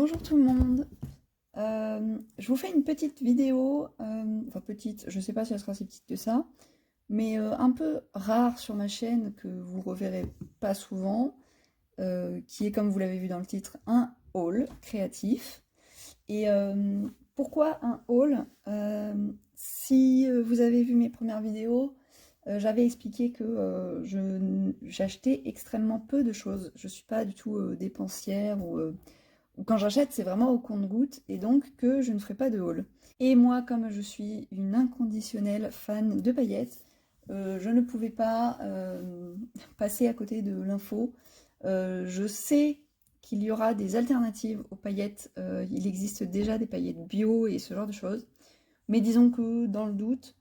Bonjour tout le monde. Je vous fais une petite vidéo, enfin petite, je sais pas si elle sera si petite que ça, mais un peu rare sur ma chaîne que vous reverrez pas souvent, qui est comme vous l'avez vu dans le titre, un haul créatif. Et pourquoi un haul? Si vous avez vu mes premières vidéos, j'avais expliqué que j'achetais extrêmement peu de choses. Je suis pas du tout dépensière ou quand j'achète, c'est vraiment au compte-gouttes et donc que je ne ferai pas de haul. Et moi, comme je suis une inconditionnelle fan de paillettes, je ne pouvais pas passer à côté de l'info. Je sais qu'il y aura des alternatives aux paillettes. Il existe déjà des paillettes bio et ce genre de choses. Mais disons que dans le doute,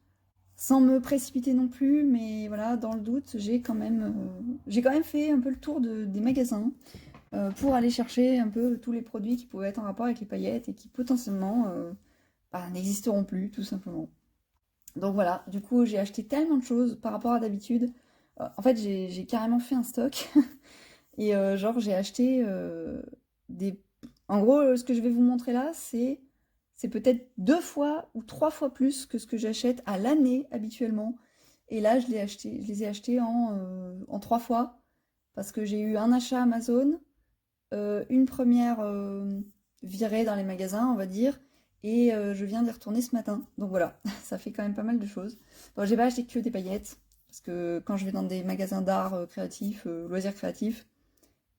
sans me précipiter non plus, mais voilà, dans le doute, j'ai quand même fait un peu le tour des magasins pour aller chercher un peu tous les produits qui pouvaient être en rapport avec les paillettes et qui potentiellement n'existeront plus, tout simplement. Donc voilà, du coup j'ai acheté tellement de choses par rapport à d'habitude. En fait j'ai carrément fait un stock et genre j'ai acheté des... En gros ce que je vais vous montrer là c'est peut-être 2 fois ou 3 fois plus que ce que j'achète à l'année habituellement. Et là je les ai achetés en 3 fois parce que j'ai eu un achat Amazon, une première virée dans les magasins, on va dire, et je viens d'y retourner ce matin. Donc voilà, ça fait quand même pas mal de choses. Bon, j'ai pas acheté que des paillettes, parce que quand je vais dans des magasins d'art créatif, loisirs créatifs,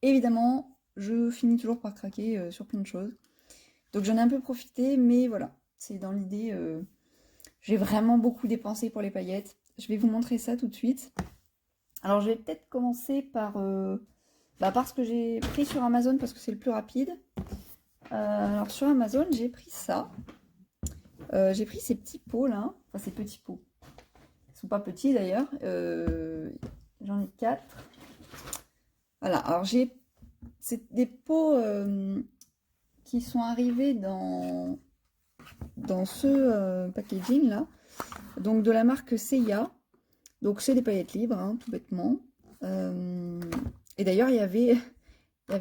évidemment, je finis toujours par craquer sur plein de choses. Donc j'en ai un peu profité, mais voilà, c'est dans l'idée, j'ai vraiment beaucoup dépensé pour les paillettes. Je vais vous montrer ça tout de suite. Alors je vais peut-être commencer par ce que j'ai pris sur Amazon parce que c'est le plus rapide. Alors sur Amazon, j'ai pris ça. J'ai pris ces petits pots là. Enfin, ces petits pots. Ils sont pas petits d'ailleurs. J'en ai 4. Voilà. Alors c'est des pots qui sont arrivés dans ce packaging là. Donc de la marque Seiya. Donc c'est des paillettes libres, hein, tout bêtement. Euh, et d'ailleurs, il y avait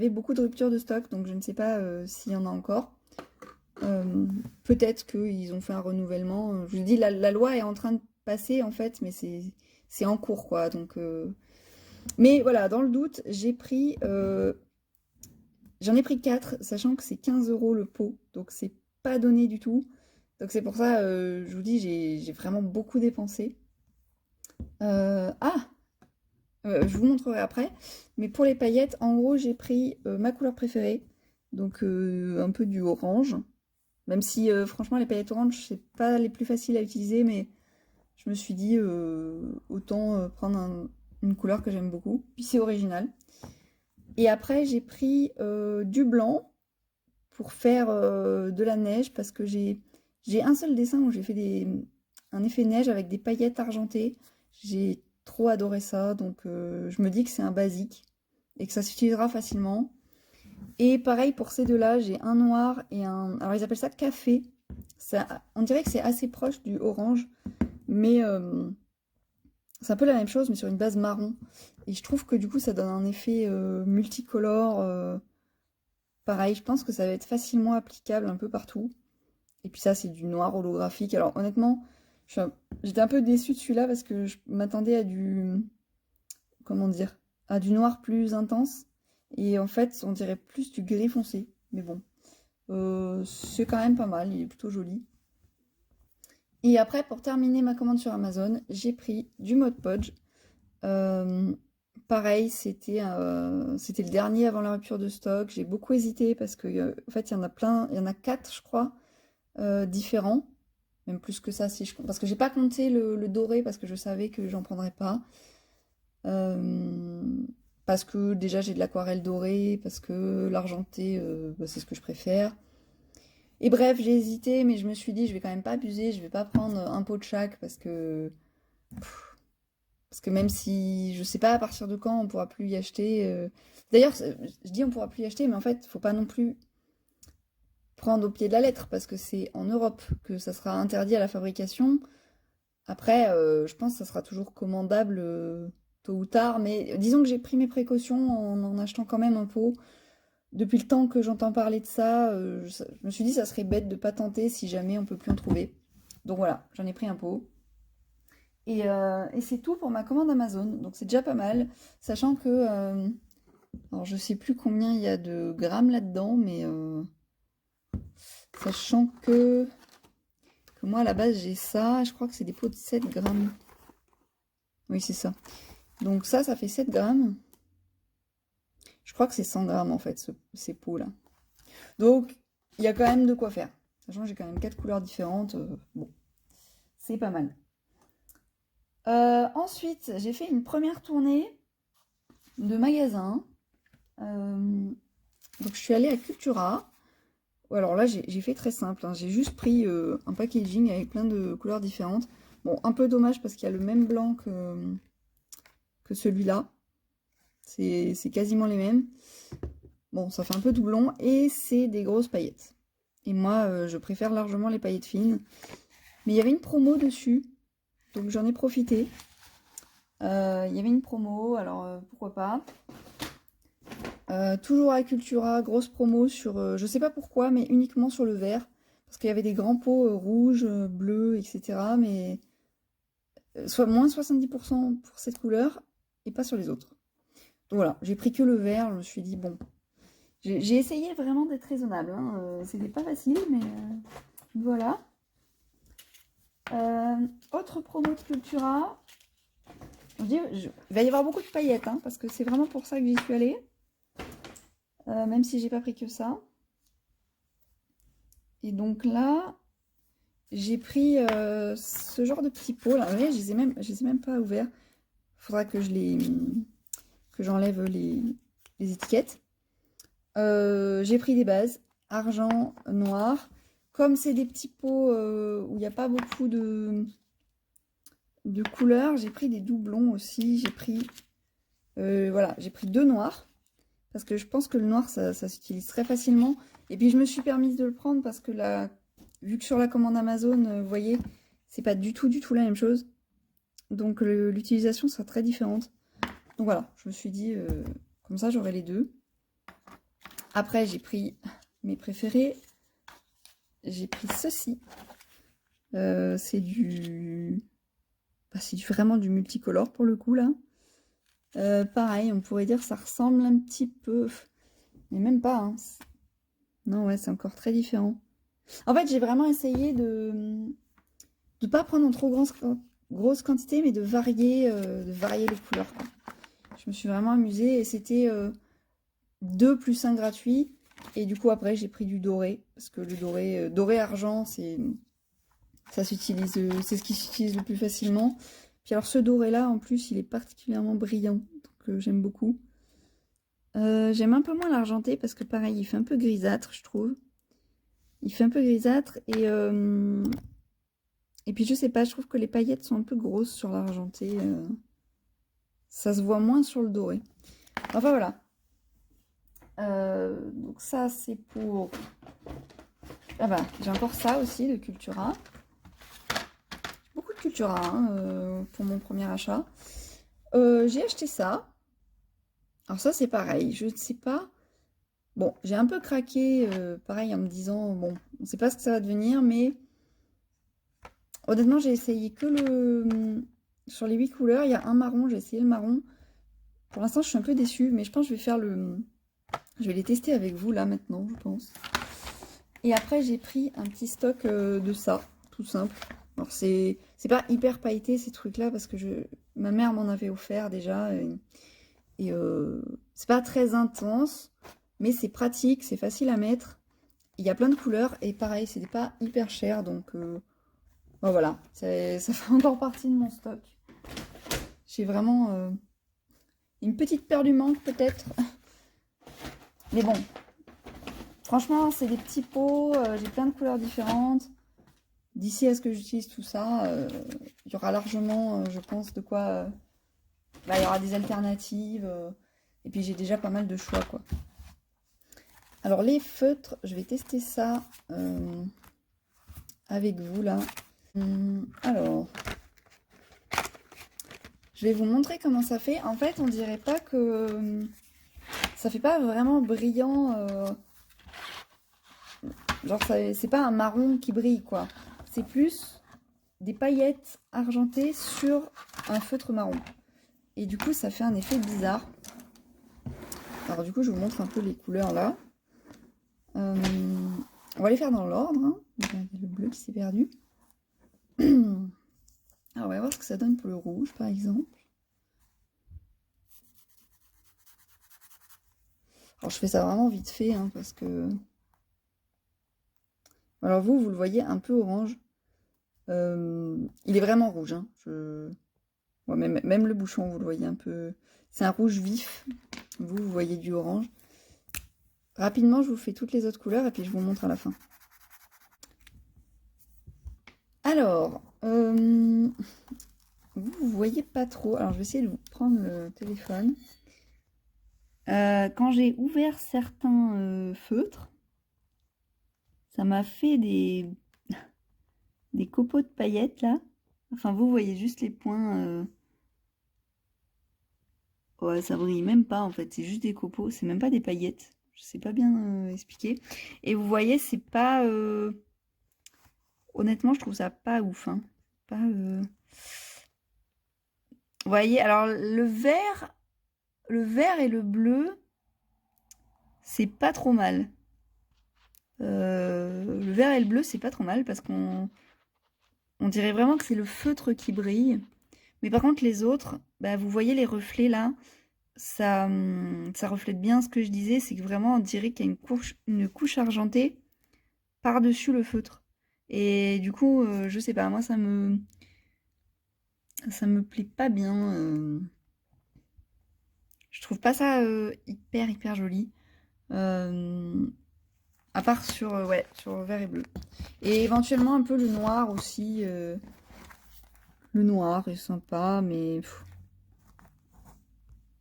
beaucoup de ruptures de stock, donc je ne sais pas s'il y en a encore. Peut-être qu'ils ont fait un renouvellement. Je vous dis, la loi est en train de passer en fait, mais c'est en cours quoi. Donc, mais voilà, dans le doute, j'en ai pris 4, sachant que c'est 15 € le pot, donc c'est pas donné du tout. Donc c'est pour ça, je vous dis, j'ai vraiment beaucoup dépensé. Ah, je vous montrerai après. Mais pour les paillettes, en gros, j'ai pris ma couleur préférée, donc un peu du orange. Même si franchement les paillettes orange c'est pas les plus faciles à utiliser, mais je me suis dit autant prendre une couleur que j'aime beaucoup. Puis c'est original. Et après j'ai pris du blanc pour faire de la neige parce que j'ai un seul dessin où j'ai fait un effet neige avec des paillettes argentées. J'ai trop adoré ça, donc je me dis que c'est un basique et que ça s'utilisera facilement. Et pareil pour ces deux-là, j'ai un noir et un... Alors ils appellent ça café. On dirait que c'est assez proche du orange, mais c'est un peu la même chose, mais sur une base marron. Et je trouve que du coup ça donne un effet multicolore. Pareil, je pense que ça va être facilement applicable un peu partout. Et puis ça, c'est du noir holographique. Alors honnêtement, j'étais un peu déçue de celui-là parce que je m'attendais à du... Comment dire? À du noir plus intense. Et en fait, on dirait plus du gris foncé. Mais bon. C'est quand même pas mal, il est plutôt joli. Et après, pour terminer ma commande sur Amazon, j'ai pris du Mod Podge. Euh, Pareil, c'était le dernier avant la rupture de stock. J'ai beaucoup hésité parce que en fait, il y en a plein, il y en a 4, je crois, différents. Même plus que ça, si je parce que j'ai pas compté le doré parce que je savais que j'en prendrais pas. Euh, Parce que déjà j'ai de l'aquarelle dorée, parce que l'argenté, c'est ce que je préfère. Et bref, j'ai hésité, mais je me suis dit, je vais quand même pas abuser, je vais pas prendre un pot de chaque parce que même si je sais pas à partir de quand on pourra plus y acheter. D'ailleurs, je dis on pourra plus y acheter, mais en fait, faut pas non plus prendre au pied de la lettre parce que c'est en Europe que ça sera interdit à la fabrication. Après, je pense que ça sera toujours commandable tôt ou tard, mais disons que j'ai pris mes précautions en achetant quand même un pot. depuis le temps que j'entends parler de ça, je me suis dit ça serait bête de pas tenter si jamais on peut plus en trouver. Donc voilà, j'en ai pris un pot. Et c'est tout pour ma commande Amazon. Donc c'est déjà pas mal, sachant que alors je sais plus combien il y a de grammes là-dedans, mais sachant que moi à la base j'ai ça, je crois que c'est des pots de 7 grammes. Oui, c'est ça. Donc ça fait 7 grammes. Je crois que c'est 100 grammes en fait, ces pots-là. Donc il y a quand même de quoi faire. Sachant que j'ai quand même 4 couleurs différentes. Bon, c'est pas mal. Ensuite, j'ai fait une première tournée de magasin. Donc je suis allée à Cultura. Alors là, j'ai fait très simple, hein. J'ai juste pris un packaging avec plein de couleurs différentes. Bon, un peu dommage parce qu'il y a le même blanc que celui-là. C'est quasiment les mêmes. Bon, ça fait un peu doublon et c'est des grosses paillettes. Et moi, je préfère largement les paillettes fines. Mais il y avait une promo dessus, donc j'en ai profité. Il y avait une promo, alors pourquoi pas. Toujours à Cultura, grosse promo sur, je sais pas pourquoi, mais uniquement sur le vert. Parce qu'il y avait des grands pots rouges, bleus, etc. Mais soit moins 70% pour cette couleur et pas sur les autres. Donc voilà, j'ai pris que le vert, je me suis dit, bon. J'ai essayé vraiment d'être raisonnable, hein. C'était pas facile, mais voilà. Autre promo de Cultura. Il va y avoir beaucoup de paillettes, hein, parce que c'est vraiment pour ça que j'y suis allée. Même si j'ai pas pris que ça. Et donc là, j'ai pris ce genre de petits pots. Là, vous voyez, je les ai même pas ouverts. Il faudra que j'enlève les étiquettes. J'ai pris des bases, argent, noir. Comme c'est des petits pots où il n'y a pas beaucoup de couleurs, j'ai pris des doublons aussi. J'ai pris, voilà, j'ai pris 2 noirs. Parce que je pense que le noir, ça s'utilise très facilement. Et puis je me suis permise de le prendre parce que vu que sur la commande Amazon, vous voyez, c'est pas du tout la même chose. Donc l'utilisation sera très différente. Donc voilà, je me suis dit, comme ça j'aurai les deux. Après j'ai pris mes préférés. J'ai pris ceci. C'est vraiment du multicolore pour le coup là. Pareil, on pourrait dire ça ressemble un petit peu, mais même pas, hein. Non, ouais, c'est encore très différent. En fait, j'ai vraiment essayé de pas prendre en trop grosse quantité, mais de varier les couleurs, quoi. Je me suis vraiment amusée et c'était 2 plus 1 gratuit. Et du coup, après, j'ai pris du doré, parce que le doré argent, c'est ce qui s'utilise le plus facilement. Puis alors ce doré là, en plus, il est particulièrement brillant, donc j'aime beaucoup. J'aime un peu moins l'argenté parce que pareil, il fait un peu grisâtre, je trouve. Il fait un peu grisâtre et puis je sais pas, je trouve que les paillettes sont un peu grosses sur l'argenté. Ça se voit moins sur le doré. Enfin voilà. Donc ça c'est pour... Ah bah, j'ai encore ça aussi de Cultura. Beaucoup de Cultura hein, pour mon premier achat. J'ai acheté ça. Alors ça c'est pareil, je ne sais pas. Bon, j'ai un peu craqué, pareil, en me disant, bon, on ne sait pas ce que ça va devenir, mais honnêtement, j'ai essayé que sur les 8 couleurs, il y a un marron, j'ai essayé le marron. Pour l'instant, je suis un peu déçue, mais je pense que je vais faire je vais les tester avec vous, là, maintenant, je pense. Et après, j'ai pris un petit stock de ça, tout simple. Alors, c'est pas hyper pailleté, ces trucs-là, parce que ma mère m'en avait offert déjà, et c'est pas très intense. Mais c'est pratique, c'est facile à mettre. Il y a plein de couleurs et pareil, c'est pas hyper cher. Donc bon, voilà, ça fait encore partie de mon stock. J'ai vraiment une petite peur du manque peut-être. Mais bon, franchement, c'est des petits pots. J'ai plein de couleurs différentes. D'ici à ce que j'utilise tout ça, il y aura largement, je pense, de quoi... il y aura des alternatives. Et puis j'ai déjà pas mal de choix, quoi. Alors les feutres, je vais tester ça avec vous là. Alors, je vais vous montrer comment ça fait. En fait, on dirait pas que ça fait pas vraiment brillant. Genre, c'est pas un marron qui brille, quoi. C'est plus des paillettes argentées sur un feutre marron. Et du coup, ça fait un effet bizarre. Alors du coup, je vous montre un peu les couleurs là. On va les faire dans l'ordre. Hein. Il y a le bleu qui s'est perdu. Alors, on va voir ce que ça donne pour le rouge, par exemple. Alors, je fais ça vraiment vite fait, hein, parce que... Alors, vous le voyez un peu orange. Il est vraiment rouge. Hein. Ouais, même le bouchon, vous le voyez un peu... C'est un rouge vif. Vous voyez du orange. Rapidement, je vous fais toutes les autres couleurs et puis je vous montre à la fin. Alors, vous voyez pas trop. Alors, je vais essayer de vous prendre le téléphone. Quand j'ai ouvert certains feutres, ça m'a fait des copeaux de paillettes là. Enfin, vous voyez juste les points. Ouais, ça brille même pas en fait. C'est juste des copeaux. C'est même pas des paillettes. Je sais pas bien expliquer. Et vous voyez, c'est pas. Honnêtement, je trouve ça pas ouf. Hein. Pas. Vous voyez, alors le vert et le bleu, c'est pas trop mal. Le vert et le bleu, c'est pas trop mal parce qu'on dirait vraiment que c'est le feutre qui brille. Mais par contre, les autres, bah, vous voyez les reflets là, ça reflète bien ce que je disais, c'est que vraiment on dirait qu'il y a une couche argentée par-dessus le feutre. Et du coup, je sais pas, moi ça me plaît pas bien. Je trouve pas ça hyper joli. À part sur, ouais, sur vert et bleu. Et éventuellement un peu le noir aussi. Le noir est sympa, mais...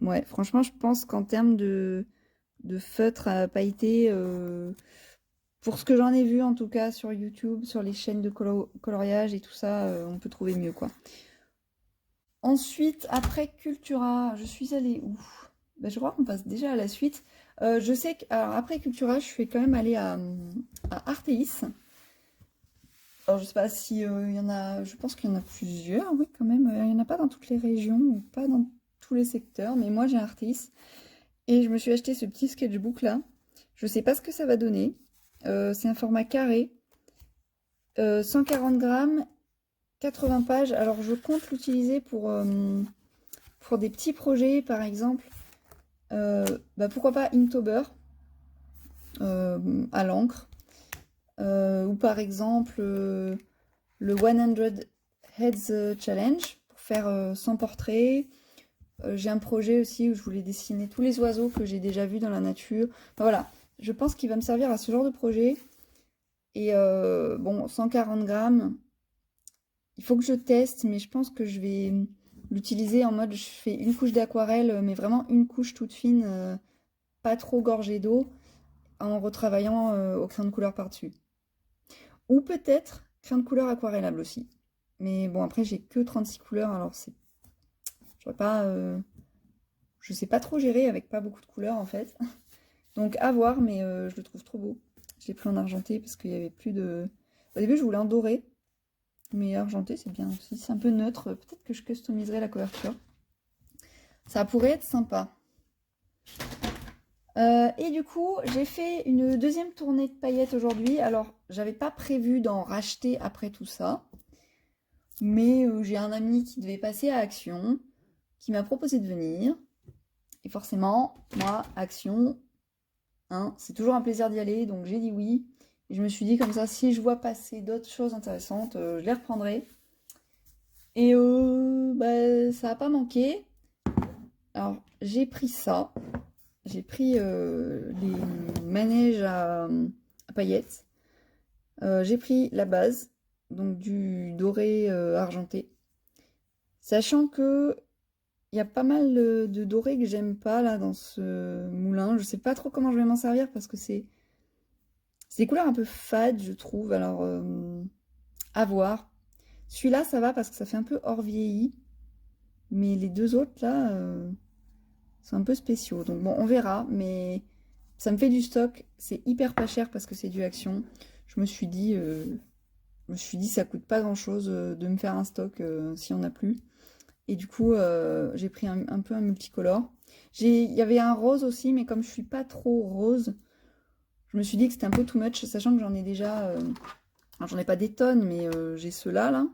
Ouais, franchement, je pense qu'en termes de feutre à pailleter, pour ce que j'en ai vu en tout cas sur YouTube, sur les chaînes de coloriage et tout ça, on peut trouver mieux, quoi. Ensuite, après Cultura, je suis allée où? Ben, je crois qu'on passe déjà à la suite. Je sais qu'après Cultura, je suis quand même allée à Artéis. Alors, je sais pas si il y en a, je pense qu'il y en a plusieurs, oui, quand même. Il n'y en a pas dans toutes les régions, ou pas dans tous les secteurs, mais moi j'ai Artéis. Et je me suis acheté ce petit sketchbook là. Je sais pas ce que ça va donner. C'est un format carré. 140 grammes, 80 pages. Alors, je compte l'utiliser pour des petits projets, par exemple. Bah, pourquoi pas Inktober à l'encre. Ou par exemple le 100 Heads Challenge pour faire 100 portraits. J'ai un projet aussi où je voulais dessiner tous les oiseaux que j'ai déjà vus dans la nature. Enfin, voilà, je pense qu'il va me servir à ce genre de projet. Et bon, 140 grammes, il faut que je teste, mais je pense que je vais l'utiliser en mode je fais une couche d'aquarelle, mais vraiment une couche toute fine, pas trop gorgée d'eau, en retravaillant au crayon de couleur par-dessus. Ou peut-être crayon de couleur aquarellable aussi. Mais bon, après, j'ai que 36 couleurs, alors c'est... Je sais pas trop gérer avec pas beaucoup de couleurs, en fait. Donc, à voir, mais je le trouve trop beau. Je l'ai pris en argenté parce qu'il y avait plus de... Au début, je voulais en doré. Mais argenté, c'est bien aussi. C'est un peu neutre. Peut-être que je customiserai la couverture. Ça pourrait être sympa. Et du coup, j'ai fait une deuxième tournée de paillettes aujourd'hui. Alors, j'avais pas prévu d'en racheter après tout ça. Mais j'ai un ami qui devait passer à Action, qui m'a proposé de venir. Et forcément, moi, Action, hein, c'est toujours un plaisir d'y aller. Donc j'ai dit oui. Et je me suis dit comme ça, si je vois passer d'autres choses intéressantes, je les reprendrai. Et bah, ça n'a pas manqué. Alors, j'ai pris ça. J'ai pris les manèges à paillettes. J'ai pris la base, donc du doré argenté. Sachant que il y a pas mal de doré que j'aime pas là dans ce moulin. Je sais pas trop comment je vais m'en servir parce que c'est des couleurs un peu fades, je trouve. Alors, à voir. Celui-là, ça va parce que ça fait un peu hors vieilli. Mais les deux autres là, sont un peu spéciaux. Donc bon, on verra, mais ça me fait du stock. C'est hyper pas cher parce que c'est du Action. Je me suis dit, ça coûte pas grand-chose de me faire un stock si on n'a plus. Et du coup, j'ai pris un peu un multicolore. Il y avait un rose aussi, mais comme je suis pas trop rose, je me suis dit que c'était un peu too much, sachant que j'en ai déjà... alors j'en ai pas des tonnes, mais j'ai ceux-là, là.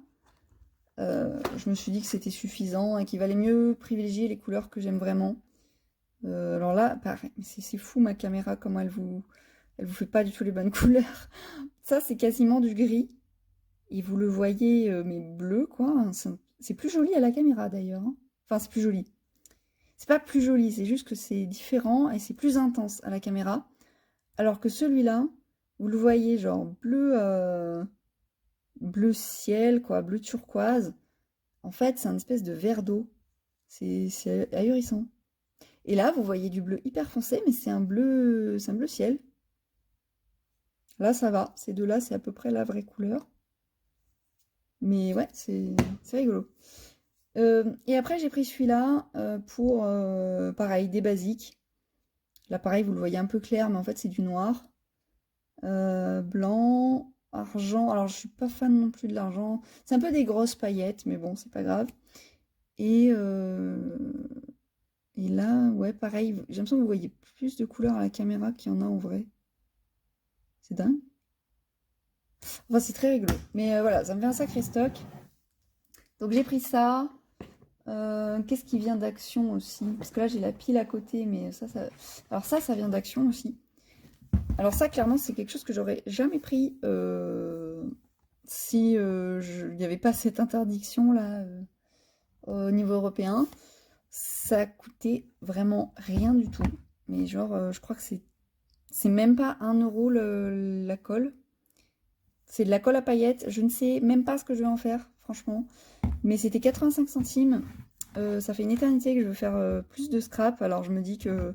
Je me suis dit que c'était suffisant et qu'il valait mieux privilégier les couleurs que j'aime vraiment. Alors là, pareil, c'est fou ma caméra, comment elle vous fait pas du tout les bonnes couleurs. Ça, c'est quasiment du gris. Et vous le voyez, mais bleu, quoi. C'est plus joli à la caméra, d'ailleurs. Hein. Enfin, c'est plus joli. C'est pas plus joli, c'est juste que c'est différent et c'est plus intense à la caméra. Alors que celui-là, vous le voyez, genre bleu ciel, quoi, bleu turquoise. En fait, c'est une espèce de verre d'eau. C'est ahurissant. Et là, vous voyez du bleu hyper foncé, mais c'est un bleu ciel. Là, ça va. Ces deux-là, c'est à peu près la vraie couleur. Mais ouais, c'est rigolo. Et après, j'ai pris celui-là pour, pareil, des basiques. Là, pareil, vous le voyez un peu clair, mais en fait, c'est du noir. Blanc, argent. Alors, je suis pas fan non plus de l'argent. C'est un peu des grosses paillettes, mais bon, c'est pas grave. Et là, ouais, pareil, j'ai l'impression que vous voyez plus de couleurs à la caméra qu'il y en a en vrai. C'est dingue. Enfin, c'est très rigolo. Mais voilà, ça me fait un sacré stock. Donc j'ai pris ça. Qu'est-ce qui vient d'Action aussi? Parce que là, j'ai la pile à côté, mais ça... Alors ça vient d'Action aussi. Alors ça, clairement, c'est quelque chose que j'aurais jamais pris si il n'y avait pas cette interdiction là au niveau européen. Ça coûtait vraiment rien du tout. Mais genre, je crois que c'est même pas 1 euro la colle. C'est de la colle à paillettes. Je ne sais même pas ce que je vais en faire, franchement. Mais c'était 85 centimes. Ça fait une éternité que je veux faire plus de scrap. Alors je me dis que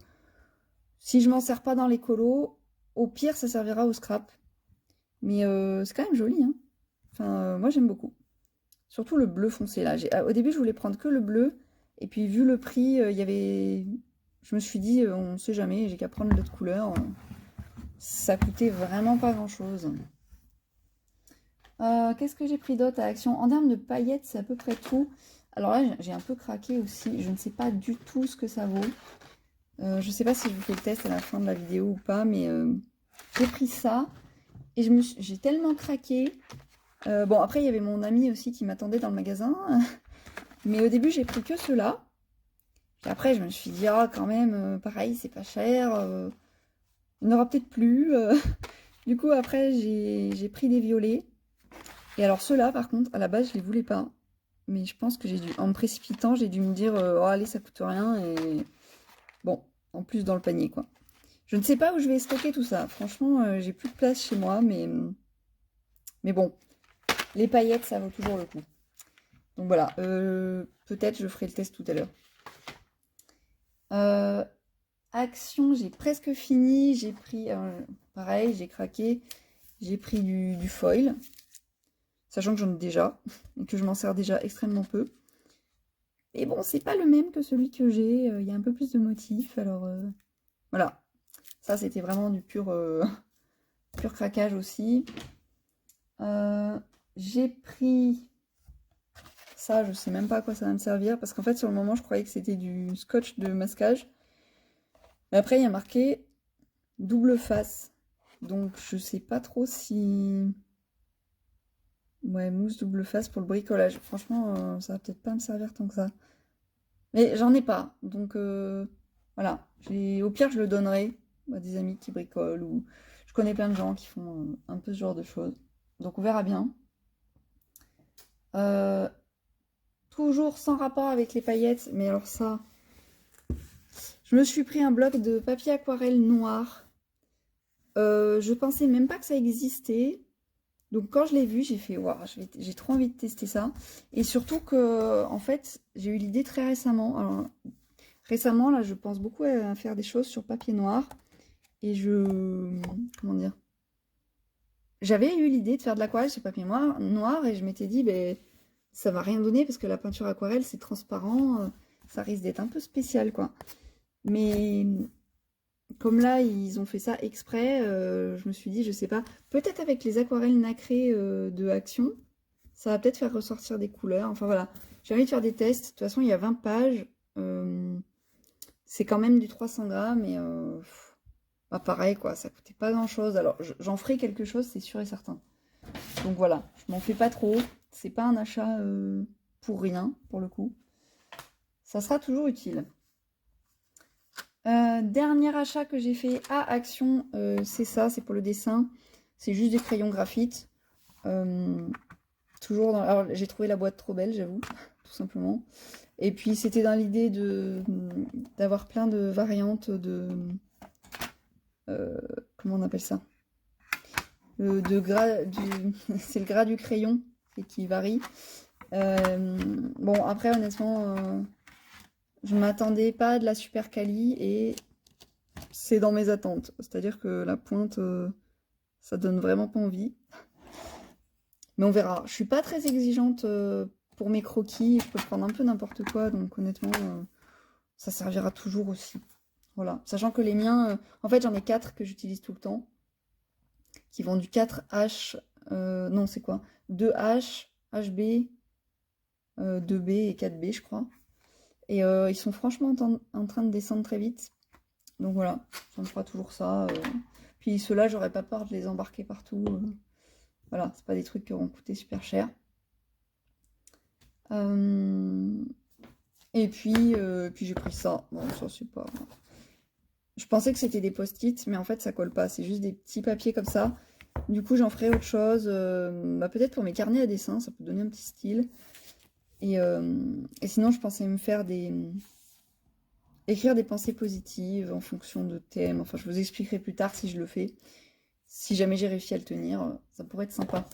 si je m'en sers pas dans les colos, au pire ça servira au scrap. Mais c'est quand même joli. Hein. Enfin, moi j'aime beaucoup. Surtout le bleu foncé là. Au début je voulais prendre que le bleu. Et puis vu le prix, il y avait... Je me suis dit, on ne sait jamais, j'ai qu'à prendre l'autre couleur. Ça coûtait vraiment pas grand chose. Qu'est-ce que j'ai pris d'autre à Action? En termes de paillettes, c'est à peu près tout. Alors là, j'ai un peu craqué aussi. Je ne sais pas du tout ce que ça vaut. Je ne sais pas si je vous fais le test à la fin de la vidéo ou pas, mais j'ai pris ça. Et j'ai tellement craqué. Bon, après, il y avait mon ami aussi qui m'attendait dans le magasin. Mais au début, j'ai pris que ceux-là. Puis après, je me suis dit, ah, quand même, pareil, c'est pas cher. Il n'y en aura peut-être plus. Du coup, après, j'ai pris des violets. Et alors ceux-là, par contre, à la base, je les voulais pas. Mais je pense que en me précipitant, j'ai dû me dire, oh allez, ça coûte rien. Et bon, en plus dans le panier, quoi. Je ne sais pas où je vais stocker tout ça. Franchement, j'ai plus de place chez moi, mais bon, les paillettes, ça vaut toujours le coup. Donc voilà, peut-être je ferai le test tout à l'heure. Action, j'ai presque fini. J'ai pris, pareil, j'ai craqué. J'ai pris du foil. Sachant que j'en ai déjà, et que je m'en sers déjà extrêmement peu. Et bon, c'est pas le même que celui que j'ai, il y a un peu plus de motifs, alors voilà. Ça, c'était vraiment du pur craquage aussi. J'ai pris ça, je sais même pas à quoi ça va me servir, parce qu'en fait, sur le moment, je croyais que c'était du scotch de masquage. Mais après, il y a marqué double face. Donc, je sais pas trop si... Ouais, mousse double face pour le bricolage. Franchement, ça va peut-être pas me servir tant que ça. Mais j'en ai pas. Donc, voilà. Au pire, je le donnerai à des amis qui bricolent. Ou je connais plein de gens qui font un peu ce genre de choses. Donc, on verra bien. Toujours sans rapport avec les paillettes. Mais alors ça... Je me suis pris un bloc de papier aquarelle noir. Je pensais même pas que ça existait. Donc quand je l'ai vu, j'ai fait waouh, j'ai trop envie de tester ça. Et surtout que en fait, j'ai eu l'idée très récemment. Alors, récemment, là, je pense beaucoup à faire des choses sur papier noir. Et comment dire? J'avais eu l'idée de faire de l'aquarelle sur papier noir et je m'étais dit, ben, ça va rien donner parce que la peinture aquarelle, c'est transparent. Ça risque d'être un peu spécial, quoi. Mais comme là, ils ont fait ça exprès, je me suis dit, je sais pas, peut-être avec les aquarelles nacrées de Action, ça va peut-être faire ressortir des couleurs. Enfin voilà, j'ai envie de faire des tests. De toute façon, il y a 20 pages. C'est quand même du 300 grammes et bah, pareil quoi, ça coûtait pas grand-chose. Alors j'en ferai quelque chose, c'est sûr et certain. Donc voilà, je m'en fais pas trop. C'est pas un achat pour rien, pour le coup. Ça sera toujours utile. Dernier achat que j'ai fait à Action, c'est ça, c'est pour le dessin. C'est juste des crayons graphite. Toujours dans... Alors j'ai trouvé la boîte trop belle, j'avoue, tout simplement. Et puis c'était dans l'idée d'avoir plein de variantes de... comment on appelle ça? De gras c'est le gras du crayon qui varie. Bon après honnêtement, je m'attendais pas à de la super quali et c'est dans mes attentes. C'est-à-dire que la pointe, ça donne vraiment pas envie. Mais on verra. Je suis pas très exigeante pour mes croquis. Je peux prendre un peu n'importe quoi. Donc honnêtement, ça servira toujours aussi. Voilà. Sachant que les miens, en fait j'en ai 4 que j'utilise tout le temps. Qui vont du 4H, non c'est quoi 2H, HB, 2B et 4B je crois. Et ils sont franchement en train de descendre très vite. Donc voilà, ça me fera toujours ça. Puis ceux-là, j'aurais pas peur de les embarquer partout. Voilà, c'est pas des trucs qui auront coûté super cher. Et puis j'ai pris ça. Bon, ça c'est pas... Je pensais que c'était des post-it, mais en fait ça colle pas. C'est juste des petits papiers comme ça. Du coup, j'en ferai autre chose. Bah, peut-être pour mes carnets à dessin, ça peut donner un petit style. Et sinon, je pensais me faire écrire des pensées positives en fonction de thèmes. Enfin, je vous expliquerai plus tard si je le fais. Si jamais j'ai réussi à le tenir, ça pourrait être sympa.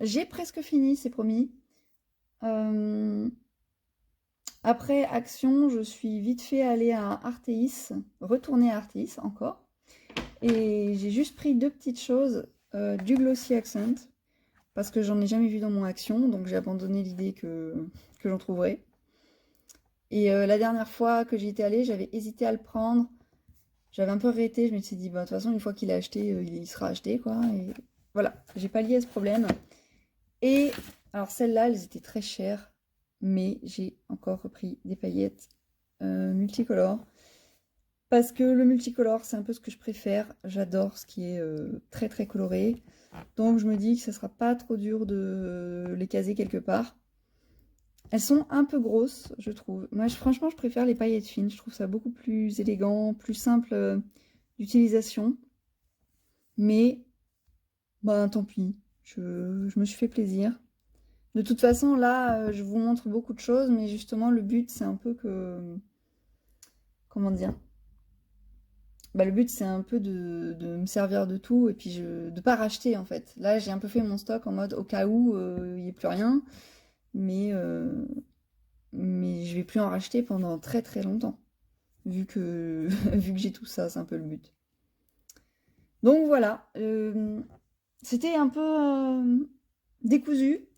J'ai presque fini, c'est promis. Après Action, je suis vite fait aller à Artéis, retourner à Artéis encore. Et j'ai juste pris 2 petites choses, du Glossy Accent, parce que j'en ai jamais vu dans mon Action, donc j'ai abandonné l'idée que j'en trouverais. Et la dernière fois que j'y étais allée, j'avais hésité à le prendre. J'avais un peu arrêté, je me suis dit, bah, de toute façon, une fois qu'il est acheté, il sera acheté, quoi. Et voilà, j'ai pas lié à ce problème. Et alors celles-là, elles étaient très chères, mais j'ai encore repris des paillettes multicolores. Parce que le multicolore, c'est un peu ce que je préfère. J'adore ce qui est très très coloré. Donc je me dis que ça sera pas trop dur de les caser quelque part. Elles sont un peu grosses, je trouve. Moi, franchement, je préfère les paillettes fines. Je trouve ça beaucoup plus élégant, plus simple d'utilisation. Mais, bah, tant pis. Je me suis fait plaisir. De toute façon, là, je vous montre beaucoup de choses, mais justement, le but, c'est un peu que... Comment dire? Bah, le but, c'est un peu de me servir de tout et puis de pas racheter, en fait. Là, j'ai un peu fait mon stock en mode au cas où il n'y ait plus rien. Mais, mais je vais plus en racheter pendant très très longtemps. Vu que, vu que j'ai tout ça, c'est un peu le but. Donc voilà, c'était un peu décousu.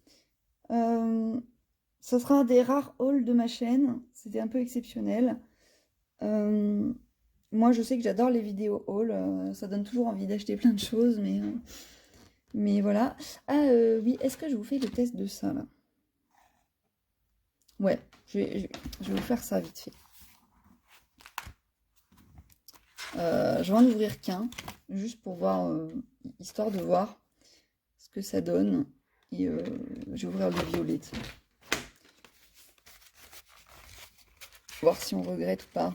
Ça sera un des rares hauls de ma chaîne. C'était un peu exceptionnel. Moi, je sais que j'adore les vidéos haul. Ça donne toujours envie d'acheter plein de choses, mais voilà. Ah oui, est-ce que je vous fais le test de ça là? Ouais, je vais vous faire ça vite fait. Je vais en ouvrir qu'un, juste pour voir, histoire de voir ce que ça donne. Et je vais ouvrir le violet. Voir si on regrette ou pas.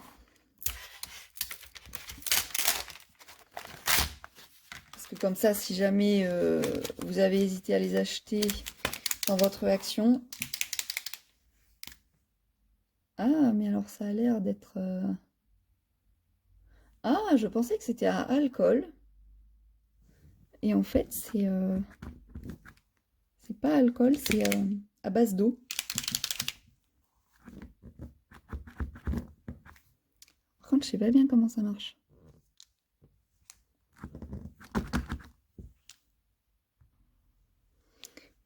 Parce que comme ça, si jamais vous avez hésité à les acheter dans votre action... Ah, mais alors ça a l'air d'être... Ah, je pensais que c'était à alcool. Et en fait, c'est pas alcool, c'est à base d'eau. Par contre, je sais pas bien comment ça marche.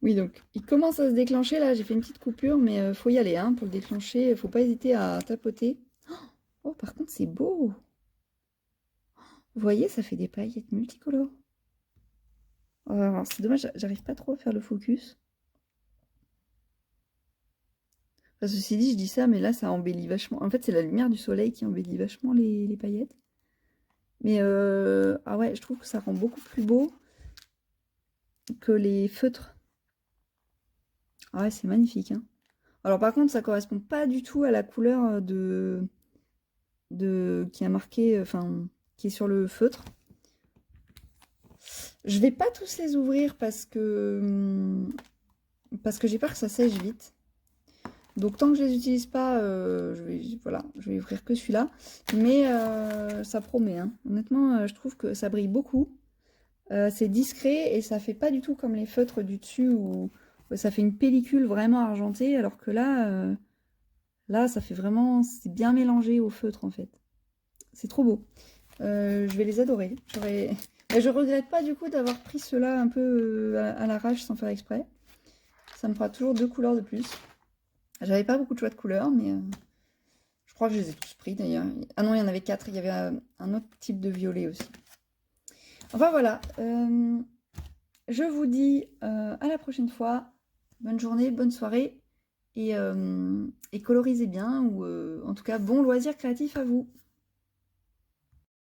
Oui, Oui, donc il commence à se déclencher là. J'ai fait une petite coupure, mais faut y aller hein, pour le déclencher. Faut pas hésiter à tapoter. Oh, par contre, c'est beau. Vous voyez, ça fait des paillettes multicolores. Oh, alors, c'est dommage, j'arrive pas trop à faire le focus. Enfin, ceci dit, je dis ça, mais là, ça embellit vachement. En fait, c'est la lumière du soleil qui embellit vachement les paillettes. Mais ah ouais, je trouve que ça rend beaucoup plus beau que les feutres. Ah ouais, c'est magnifique, hein. Alors par contre, ça correspond pas du tout à la couleur qui a marqué, enfin, qui est sur le feutre. Je vais pas tous les ouvrir parce que j'ai peur que ça sèche vite. Donc tant que je les utilise pas, voilà, je vais ouvrir que celui-là. Mais ça promet, hein. Honnêtement, je trouve que ça brille beaucoup. C'est discret et ça fait pas du tout comme les feutres du dessus où ça fait une pellicule vraiment argentée, alors que là, ça fait vraiment, c'est bien mélangé au feutre en fait. C'est trop beau. Je vais les adorer. Je regrette pas du coup d'avoir pris ceux-là un peu à l'arrache sans faire exprès. Ça me fera toujours 2 couleurs de plus. J'avais pas beaucoup de choix de couleurs, mais je crois que je les ai tous pris d'ailleurs. Ah non, il y en avait 4. Il y avait un autre type de violet aussi. Enfin voilà. Je vous dis à la prochaine fois. Bonne journée, bonne soirée. Et colorisez bien. Ou en tout cas, bon loisir créatif à vous.